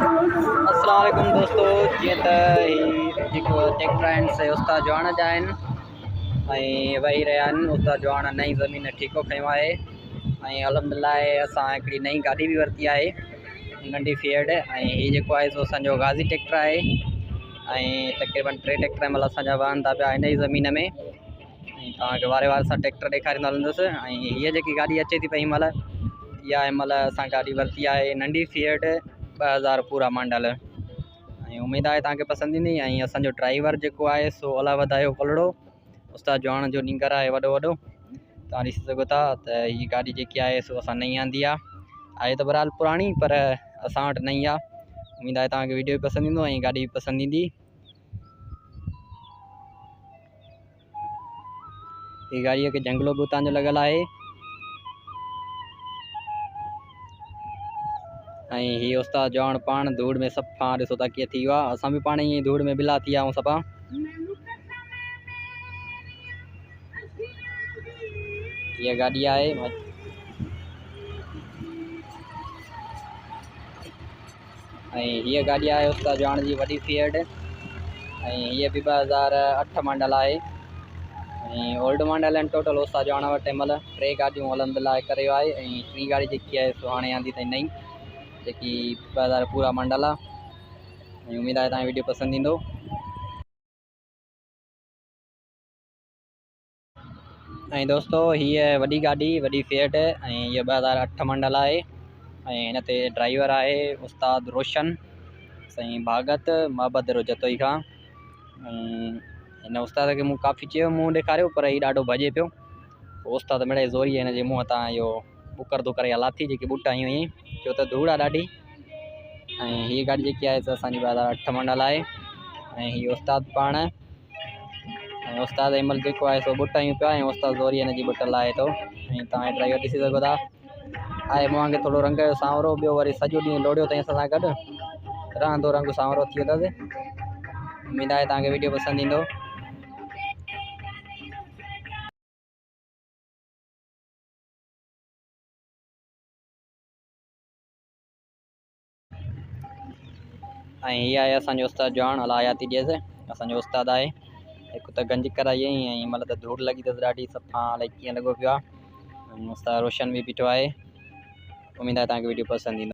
अस्सलाम वालेकुम दोस्तों, जीअं त ही जेको ट्रैक्टर आहिनि से उस्ताद जवान जा आहिनि ऐं वेही रहिया आहिनि। उस्ताद जवान नई ज़मीन ठीको खयों आहे ऐं अल्हम्दुलिल्लाह असां हिकिड़ी नई गाॾी बि वरिती आहे, नंढी फिएट। ऐं हीअ जेको आहे सो असांजो गाज़ी ट्रैक्टर आहे ऐं तक़रीबन 3 ट्रैक्टर महिल असांजा वहनि था पिया हिन ई ज़मीन में। ऐं तव्हांखे वारे वारे सां ट्रैक्टर ॾेखारींदो हलंदुसि। ऐं हीअ जेकी गाॾी अचे थी पई हिन महिल, इहा हिन महिल असां गाॾी वरिती आहे नंढी फिएट 2000 पूरा मॉडल। ऐं उमेदु आहे तव्हांखे पसंदि ईंदी। ऐं असांजो ड्राइवर जेको आहे सो अला वधायो कलड़ो, उस्ताद जवान जो नींगर आहे वॾो वॾो। तव्हां ॾिसी सघो था त हीअ गाॾी जेकी आहे सो असां नई आंदी आहे त बहरहाल पुराणी, पर असां वटि नई आहे। उमेदु आहे तव्हांखे वीडियो बि पसंदि ईंदो ऐं गाॾी बि पसंदि ईंदी। हीअ गाॾीअ खे जंगलो बि उतां जो लॻल आहे ऐं हीअ उस्ताद जवान पाण धूड़ में सफ़ा ॾिसो था कीअं थी वियो आहे। असां बि पाण ईअं धूड़ में बिला थी विया आहियूं सफ़ा। हीअ गाॾी आहे ऐं हीअ गाॾी आहे उस्ताद जवान जी वॾी फिएट ऐं हीअ बि 2008 मॉडल आहे ऐं ओल्ड मॉडल आहिनि टोटल उस्ताद जवान वटि। हिन महिल 3 गाॾियूं अल्हम्दुलिल्लाह करे आहे ऐं 3 गाॾी जेकी आहे सो हाणे आंदी अथई नई, जेकी 2000 पूरा मॉडल आहे। ऐं उमेदु आहे तव्हांखे वीडियो पसंदि ईंदो। ऐं दोस्तों हीअ वॾी गाॾी वॾी फिएट ऐं हीअ 2008 मॉडल आहे ऐं हिन ते ड्राइवर आहे उस्ताद रोशन साईं भागत महाबदर जतोई खां। ऐं हिन उस्ताद खे मूं काफ़ी चयो मुंहुं ॾेखारियो, पर हीउ ॾाढो भॼे पियो। उस्ताद मिड़े ज़ोरी हिन जे मुंहं तां इहो बुकर दुकर या लाथी जेकी ॿुट आयूं हुई, छो त धूड़ आहे ॾाढी। ऐं हीअ गाॾी जेकी आहे त असांजी 2008 मॉडल आहे ऐं हीअ उस्ताद पाण ऐं उस्ताद हिन महिल जेको आहे सो ॿुट आयूं पिया ऐं उस्ताद ज़ोरी हिन जी ॿुट लाहे थो। ऐं तव्हां ड्राइवर ॾिसी सघो था आहे मुंहं खे थोरो रंग जो सांवरो, ॿियो वरी सॼो ॾींहुं लोड़ियो अथई असां सां गॾु, रहंदो रंग सांवरो थी वियो अथसि। उमेदु आहे तव्हांखे वीडियो पसंदि ईंदो। ऐं हीअ आहे असांजो उस्ताद जवान, अला हयाती ॾियसि। असांजो उस्ताद आहे, हिकु त गंज कराई ऐं हिन महिल त धूड़ लॻी अथसि ॾाढी सफ़ा, अलाए कीअं लॻो पियो आहे। उस्ताद रोशन बि बीठो आहे। उमेदु आहे तव्हांखे वीडियो पसंदि ईंदो।